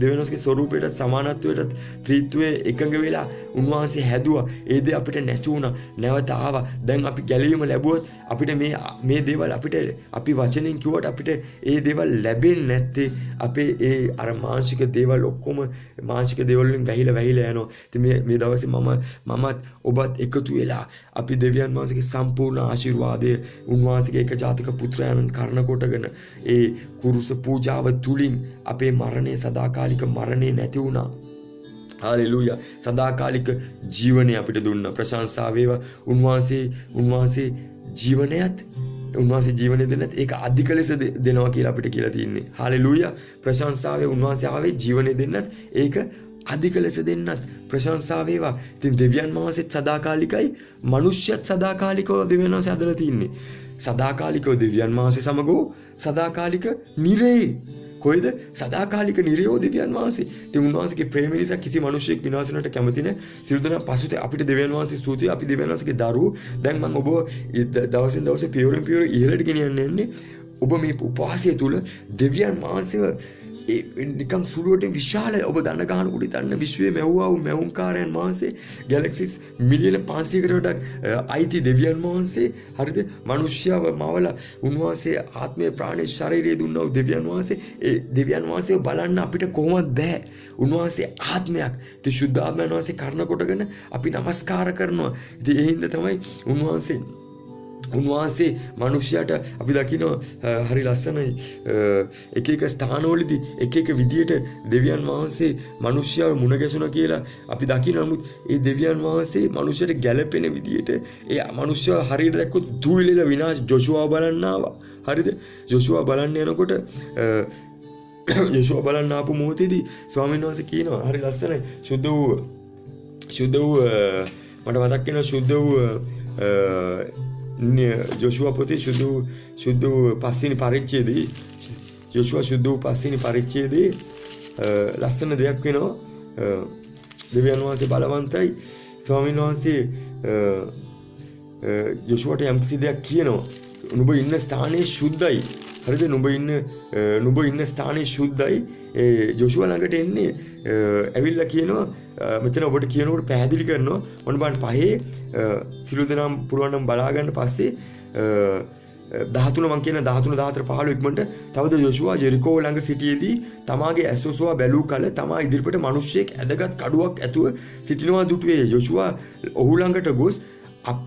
දෙවියන්ගේ ස්වරූපයට සමානත්වයට ත්‍රිත්වයේ එකඟ වෙලා උන්වහන්සේ හැදුවා. ඒ දේ අපිට නැති වුණා. නැවත ආවා. දැන් අපි ගැලවීම ලැබුවොත් අපිට මේ දේවල් අපි වචනෙන් කිව්වට අපිට ඒ දේවල් ලැබෙන්නේ නැත්තේ අපේ ඒ අර මානසික දේවල් ඔක්කොම මානසික දේවල් වලින් වැහිලා යනවා. ඉතින් මේ දවසේ මමත් ඔබත් එකතු වෙලා අපි දෙවියන් වහන්සේගේ සම්පූර්ණ ආශිර්වාදය උන්වහන්සේගේ එක ජාතික පුත්‍රයන්න් කරන කොටගෙන ඒ කුරුස පූජාව තුලින් අපේ මරණය සදාකාලික මරණේ නැති වුණා. හalleluya. සදාකාලික ජීවනය අපිට දුන්නා. ප්‍රශංසා වේවා. උන්වහන්සේ ජීවනයත් උන්වහන්සේ ජීවනය දෙන්නත් ඒක අධික ලෙස දෙනවා කියලා අපිට කියලා තියෙන්නේ. හalleluya. ප්‍රශංසාවේ උන්වහන්සේ ආවේ ජීවනය දෙන්නත් ඒක අධික ලෙස දෙන්නත් ප්‍රශංසා වේවා. ඉතින් දෙවියන් වහන්සේත් සදාකාලිකයි, මනුෂ්‍යත් සදාකාලිකව දෙවියන් වහන්සේ හදලා තින්නේ. සදාකාලිකව දෙවියන් වහන්සේ සමග සදාකාලික නිරේ. කොයිද? සදාකාලික නිරයෝ දෙවියන් වහන්සේ. ඉතින් උන්වහන්සේගේ ප්‍රේම නිසා කිසි මිනිසෙක් විනාශ වෙනට කැමති නැහැ. සියලු දෙනා පසුතේ අපිට දෙවියන් වහන්සේ ස්තුතියි. අපි දෙවියන් වහන්සේගේ දරුවෝ. දැන් මම ඔබ දවසින් දවස පියවරෙන් පියවර ඉහළට ගෙනියන්න යන්නේ. ඔබ මේ උපවාසය තුල දෙවියන් වහන්සේව නිකම් සුළුවට විශාල ඔබ දන්න ගහන උඩ දන්න විශ්වයේ මැවුවා වූ මැවුම්කාරයන් වහන්සේ ගැලැක්සිස් මිලියන 500කට වඩා අයිති දෙවියන් වහන්සේ හරිද මිනිස්යාව මවලා උන්වහන්සේ ආත්මය ප්‍රාණය ශරීරය දුන්නා වූ දෙවියන් වහන්සේ ඒ දෙවියන් වහන්සේව බලන්න අපිට කොහොමද බෑ උන්වහන්සේ ආත්මයක් ඉතින් සුද්ධ ආත්මයන් වහන්සේ කර්ණ කොටගෙන අපි নমස්කාර කරනවා ඉතින් ඒ හින්දා තමයි උන්වහන්සේ මිනිසයාට අපි දකිනවා හරි ලස්සනයි එක එක ස්ථානවලදී එක එක විදියට දෙවියන් වහන්සේ මිනිසයාව මුණ ගැසුණා කියලා අපි දකිනවා නමුත් ඒ දෙවියන් වහන්සේ මිනිසයාට ගැළපෙන විදියට ඒ මිනිසයා හරියට දැක්කොත් දුවිලෙල විනාශ ජොෂුවා බලන්න ආවා හරිද ජොෂුවා බලන්න යනකොට යෝෂුවා බලන්න ආපු මොහොතේදී ස්වාමීන් වහන්සේ කියනවා හරි ලස්සනයි සුද්ධ වූ මට මතක් වෙනවා සුද්ධ වූ යෝෂුවා පොතේ සුද්ධ පස්වෙනි පරිච්ඡේදයේ යෝෂුවා සුද්ධ පස්වෙනි පරිච්ඡේදයේ ලස්සන දෙයක් වෙනවා දෙවියන් වහන්සේ බලවන්තයි ස්වාමීන් වහන්සේ යෝෂුවාට යම් කිසි දෙයක් කියනවා නුඹ ඉන්න ස්ථානයේ සුද්ධයි හරිද නුඹ ඉන්න ස්ථානයේ සුද්ධයි ඒ යෝෂුවා ළඟට එන්නේ ඇවිල්ලා කියනවා මෙතන ඔබට කියනකොට පැහැදිලි කරනවා මොන බන් පහේ සිළු දෙනාම පුරවන්න බලා ගන්න පස්සේ 13 මං කියන 13 14 15 ඉක්මනට තවද යෝෂුවා ජෙරිකෝ ළඟ සිටියේදී තමාගේ ඇසොසුවා බැලූ කල තමා ඉදිරිපිට මිනිස්සෙක් ඇදගත් කඩුවක් ඇතුව සිටිනවා දුටුවේ යෝෂුවා ඔහු ළඟට ගොස්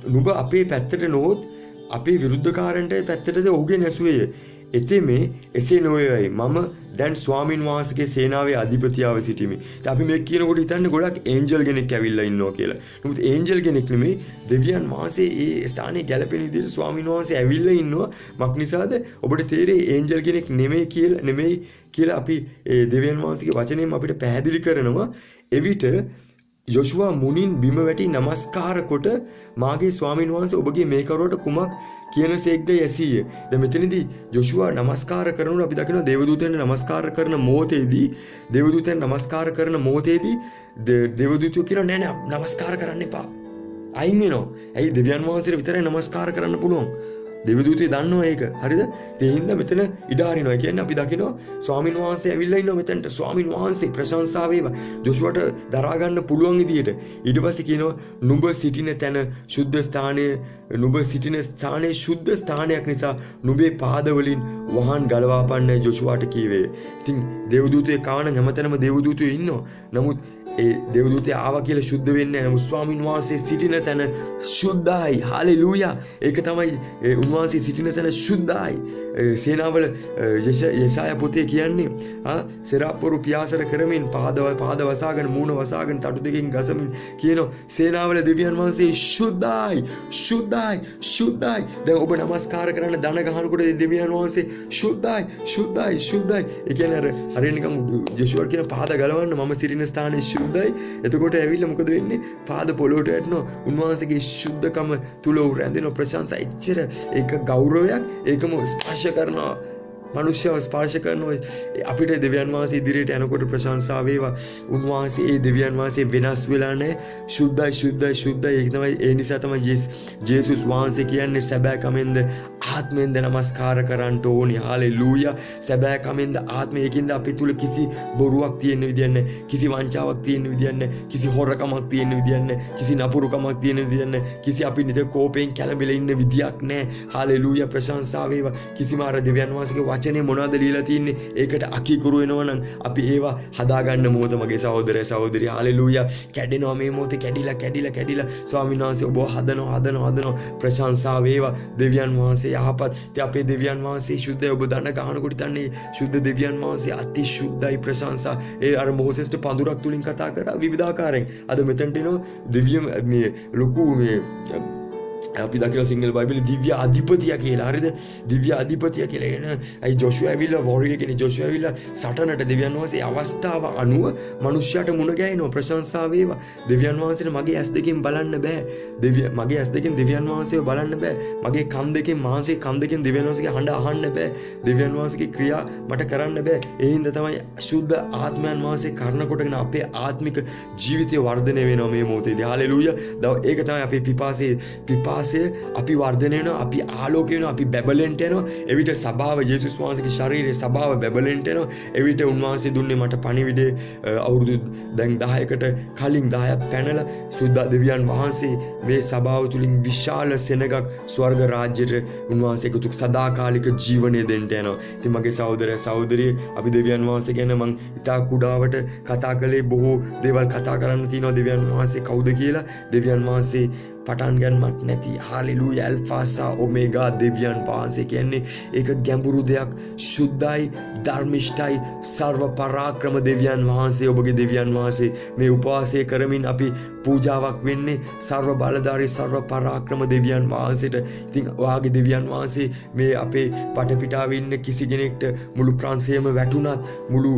නුඹ අපේ පැත්තට නොහොත් අපේ විරුද්ධකාරයන්ට පැත්තටද ඔහුගේ නැසුවේය එතෙමේ එසේ නොවේයි මම දැන් ස්වාමින් වහන්සේගේ සේනාවේ අධිපතියව සිටිමි. ඉතින් අපි මේ කියනකොට හිතන්නේ ගොඩක් ඒන්ජල් කෙනෙක් ඇවිල්ලා ඉන්නවා කියලා. නමුත් ඒන්ජල් කෙනෙක් නෙමෙයි දෙවියන් වහන්සේ ඒ ස්ථානයේ ගැලපෙන විදිහට ස්වාමින් වහන්සේ ඇවිල්ලා ඉන්නවා. මක් නිසාද? ඔබට තේරෙයි ඒන්ජල් කෙනෙක් නෙමෙයි කියලා අපි දෙවියන් වහන්සේගේ වචනයෙන් අපිට පැහැදිලි කරනවා. එවිට යෝෂුවා මුණින් බිම වැටි নমස්කාර කොට මාගේ ස්වාමින් වහන්සේ ඔබගේ මේ කරුවට කුමක් කියනසේක්ද යැසීය. දැන් මෙතනදී යෝෂුවා নমස්කාර කරනකොට අපි දකිනවා දේවදූතයන් নমස්කාර කරන මොහොතේදී දේවදූතයෝ කියනවා නෑ නෑ নমස්කාර කරන්න එපා. අයින් වෙනවා. ඇයි දෙවියන් වහන්සේට විතරයි নমස්කාර කරන්න පුළුවන්. දෙවිදූතයෝ දන්නවා ඒක. හරිද? ඒ හින්දා මෙතන ඉඩ හරිනවා. කියන්නේ අපි දකිනවා ස්වාමින් වහන්සේ ඇවිල්ලා ඉන්නවා මෙතනට. ස්වාමින් වහන්සේ ප්‍රශංසා වේවා. ජොෂුවට දරා ගන්න පුළුවන් විදියට. ඊට පස්සේ කියනවා නුඹ සිටින තැන සුද්ධ ස්ථානයේ නුඹ සිටින ස්ථානයේ සුද්ධ ස්ථානයක් නිසා නුඹේ පාදවලින් වහන් ගලවා පන්න ජොෂුවාට කීවේ. ඉතින් දේවදූතයෝ කාණ හැමතැනම දේවදූතයෝ ඉන්නවා. නමුත් ඒ දේවදූතයා ආවා කියලා සුද්ධ වෙන්නේ නැහැ. ස්වාමින් වහන්සේ සිටින තැන සුද්ධයි. හාලෙලූයා. ඒක තමයි උන්වහන්සේ සිටින තැන සුද්ධයි. සේනාවල යෙසායා පොතේ කියන්නේ සෙරාපොරු පියාසර කරමින් පාද වසාගෙන මූණ වසාගෙන තටු දෙකෙන් ගසමින් කියනවා සේනාවල දෙවියන් වහන්සේ සුද්ධයි. දැන් ඔබ নমස්කාර කරන්න දන ගහනකොට දෙවියන් වහන්සේ සුද්ධයි. ඒ කියන්නේ අර නිකන් ජෙෂුවා කියන පාද ගලවන්න මම සිටින ස්ථානයේ සුද්ධයි. එතකොට ඇවිල්ලා මොකද වෙන්නේ? පාද පොළොවට වැටෙනවා. උන්වහන්සේගේ සුද්ධකම තුල රැඳෙන ප්‍රශංසා එච්චර ඒක ගෞරවයක් ඒකම ස්පර්ශ කරනවා. මනුෂ්‍යව ස්පර්ශ කරනවා. අපිට දෙවියන් වහන්සේ ඉදිරියට යනකොට ප්‍රශංසා වේවා. උන්වහන්සේ ඒ දෙවියන් වහන්සේ වෙනස් වෙලා නැහැ. සුද්ධයි. ඒක තමයි ඒ නිසා තමයි ජේසුස් වහන්සේ කියන්නේ සැබෑ කමෙන්ද ආත්මෙන්ද নমස්කාර කරන්න ඕනි. හාලෙලූයා. සැබෑ කමෙන්ද ආත්මයකින්ද අපි තුල කිසි බොරුවක් තියෙන විදියක් නැහැ. කිසි වංචාවක් තියෙන විදියක් නැහැ. කිසි හොරකමක් තියෙන විදියක් නැහැ. කිසි නපුරුකමක් තියෙන විදියක් නැහැ. කිසි අපි නිත කෝපයෙන් කැළඹෙලා ඉන්න විදියක් නැහැ. හාලෙලූයා. ප්‍රශංසා වේවා. කිසිම අර දෙවියන් වහන්සේගේ වචනේ මොනවද ලියලා තියෙන්නේ? ඒකට අකීකුරු වෙනවා නම් අපි ඒවා හදාගන්න මොහොත මගේ සහෝදරය සහෝදරිය. හාලෙලූයා. කැඩෙනවා මේ මොහොතේ කැඩිලා ස්වාමීන් වහන්සේ ඔබ හදනවා ප්‍රශංසා වේවා. දෙවියන් වහන්සේ යහපත්. ඉතින් අපේ දෙවියන් වහන්සේ සුද්ධයි. ඔබ දන්න ගහනකොට හිතන්නේ සුද්ධ දෙවියන් වහන්සේ අති සුද්ධයි ප්‍රශංසා. ඒ අර මොහොසේස්ට පඳුරක් තුලින් කතා කරා විවිධාකාරයෙන්. අද මෙතනට එනවා දෙවියන් මේ ලොකු මේ අපි දකින සිංහල බයිබලේ දිව්‍ය අධිපතිය කියලා. හරිද? දිව්‍ය අධිපතිය කියලා එන අයි ජොෂුවා ඇවිල්ලා වොරියර් කෙනෙක් ජොෂුවා ඇවිල්ලා සටනට දෙවියන් වහන්සේ අවස්ථාව අනුව මනුෂ්‍යයාට මුණ ගැහෙනවා. ප්‍රශංසා වේවා. දෙවියන් වහන්සේට මගේ ඇස් දෙකෙන් බලන්න බෑ. මගේ ඇස් දෙකෙන් දෙවියන් වහන්සේව බලන්න බෑ. මගේ කන් දෙකෙන් මාංශයේ කන් දෙකෙන් දෙවියන් වහන්සේගේ හඬ අහන්න බෑ. දෙවියන් වහන්සේගේ ක්‍රියා මට කරන්න බෑ. ඒ හින්දා තමයි සුද්ධ ආත්මයන් වහන්සේ කරන කොටගෙන අපේ ආත්මික ජීවිතය වර්ධනය වෙනවා මේ මොහොතේදී. හලෙලූයා. ඒක තමයි අපේ පිපාසය අපි වර්ධනය වෙනවා, අපි ආලෝක වෙනවා, අපි බැබලෙන්ට යනවා. එවිට සභාව යේසුස් වහන්සේගේ ශරීරයේ සභාව බැබලෙන්ට යනවා. එවිට උන්වහන්සේ දුන්නේ මට පණිවිඩේ අවුරුදු දැන් 10කට කලින් 10ක් පැනලා සුද්ධ දෙවියන් වහන්සේ මේ සභාව තුලින් විශාල සෙනගක් ස්වර්ග රාජ්‍යයට උන්වහන්සේ එකතු සදාකාලික ජීවනය දෙන්න යනවා. ඉතින් මගේ සහෝදරයා සහෝදරිය අපි දෙවියන් වහන්සේ ගැන මං ඉතා කුඩාවට කතා කළේ බොහෝ දේවල් කතා කරන්න තියෙනවා දෙවියන් වහන්සේ කවුද කියලා. දෙවියන් වහන්සේ පටන් ගන්නමක් නැති හාලෙලූයා ඇල්ෆාසා ඔමේගා දෙවියන් වහන්සේ කියන්නේ ඒක ගැඹුරු දෙයක්, සුද්ධයි, ධර්මිෂ්ඨයි, සර්ව පරාක්‍රම දෙවියන් වහන්සේ. ඔබගේ දෙවියන් වහන්සේ මේ උපවාසය කරමින් අපි පූජාවක් වෙන්නේ සර්ව බලධාරී සර්ව පරාක්‍රම දෙවියන් වහන්සේට. ඉතින් ඔයාගේ දෙවියන් වහන්සේ මේ අපේ වටපිටාවේ ඉන්න කිසි කෙනෙක්ට මුළු ප්‍රංශයම වැටුණත්, මුළු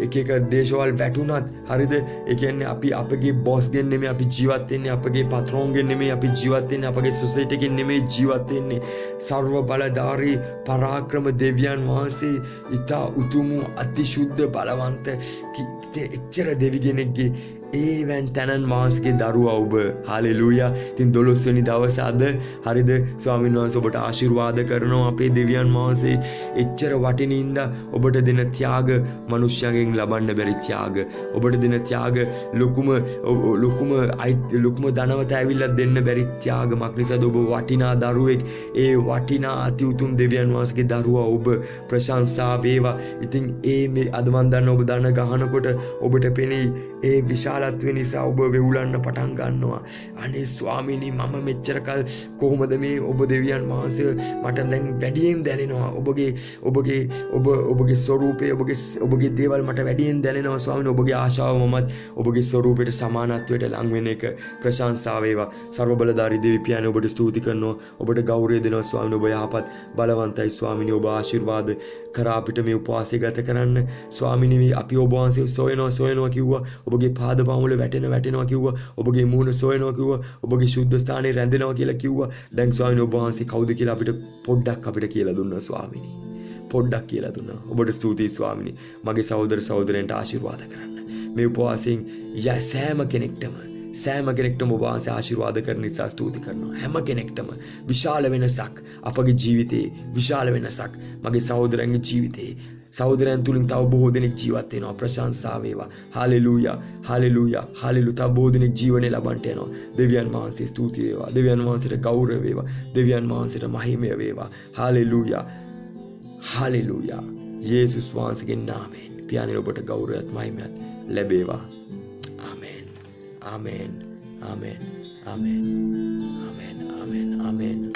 එක එක දේශවල් වැටුණත්, හරිද? ඒ කියන්නේ අපි අපගේ බොස් ගෙන් නෙමෙයි අපි ජීවත් වෙන්නේ, අපගේ පත්‍රෝන් ගෙන් නෙමෙයි අපි ජීවත් වෙන්නේ, අපගේ සොසයිටි එකෙන් නෙමෙයි ජීවත් වෙන්නේ. සර්ව බලධාරී පරාක්‍රම දෙවියන් වහන්සේ ඊතා උතුම් අතිශුද්ධ බලවන්ත එච්චර දෙවි කෙනෙක්ගේ ඒවන් තනන් මාස්ගේ දරුවා ඔබ. හලෙලූයා. ඉතින් 12 වෙනි දවසේ අද හරිද ස්වාමීන් වහන්සේ ඔබට ආශිර්වාද කරනවා. අපේ දෙවියන් වහන්සේ එච්චර වටිනින්ද ඔබට දෙන ත්‍යාග මනුෂ්‍යයන්ගෙන් ලබන්න බැරි ත්‍යාග. ඔබට දෙන ත්‍යාග ලොකුම ධනවත ඇවිල්ලා දෙන්න බැරි ත්‍යාගමක් නිසාද ඔබ වටිනා දරුවෙක්. ඒ වටිනා අති උතුම් දෙවියන් වහන්සේගේ දරුවා ඔබ. ප්‍රශංසා වේවා. ඉතින් මේ අද මන් දන්න ඔබ දන ගහනකොට ඔබට පෙනේ ඒ විශාලත්වය නිසා ඔබ වෙවුලන්න පටන් ගන්නවා. අනේ ස්වාමීනි මම මෙච්චර කල් කොහොමද මේ ඔබ දෙවියන් වහන්සේ මට දැන් වැඩියෙන් දැනෙනවා. ඔබගේ ස්වරූපේ ඔබගේ දේවල් මට වැඩියෙන් දැනෙනවා ස්වාමීනි. ඔබගේ ආශාව මමත් ඔබගේ ස්වරූපයට සමානත්වයට ලං වෙන එක. ප්‍රශංසා වේවා. සර්ව බලධාරී දෙවි පියාණන් ඔබට ස්තුති කරනවා. ඔබට ගෞරවය දෙනවා ස්වාමීනි. ඔබ යහපත් බලවන්තයි ස්වාමීනි. ඔබ ආශිර්වාද කරා අපිට මේ උපවාසය ගත කරන්න ස්වාමීනි. අපි ඔබ වහන්සේ සොයනවා කිව්වා. ඔබගේ පාදපහමුල වැටෙනවා කිව්වා. ඔබගේ මූණ සොයනවා කිව්වා. ඔබගේ සුද්ධ ස්ථානයේ රැඳෙනවා කියලා කිව්වා. දැන් ස්වාමීනි ඔබ වහන්සේ කවුද කියලා අපිට පොඩ්ඩක් කියලා දුන්නා ස්වාමීනි. පොඩ්ඩක් කියලා දුන්නා. ඔබට ස්තුතියි ස්වාමීනි. මගේ සහෝදර සහෝදරයන්ට ආශිර්වාද කරන්න. මේ උපවාසයෙන් සෑම කෙනෙක්ටම ඔබ වහන්සේ ආශිර්වාද කරන නිසා ස්තුති කරනවා. හැම කෙනෙක්ටම විශාල වෙනසක් අපගේ ජීවිතේ, විශාල වෙනසක් මගේ සහෝදරයන්ගේ ජීවිතේ. සහෝදරයන් තුලින් තව බොහෝ දෙනෙක් ජීවත් වෙනවා. ප්‍රශංසා වේවා. හලෙලූයා. හලෙලූයා. හලෙලූ තව බොහෝ දෙනෙක් ජීවනය ලබන්නට යනවා. දෙවියන් වහන්සේ ස්තුති වේවා. දෙවියන් වහන්සේට ගෞරව වේවා. දෙවියන් වහන්සේට මහිමය වේවා. හලෙලූයා. හලෙලූයා. යේසුස් වහන්සේගේ නාමයෙන් පියාණන් ඔබට ගෞරවයත් මහිමයත් ලැබේවා. ආමෙන්. ආමෙන්. ආමෙන්. ආමෙන්. ආමෙන්. ආමෙන්. ආමෙන්.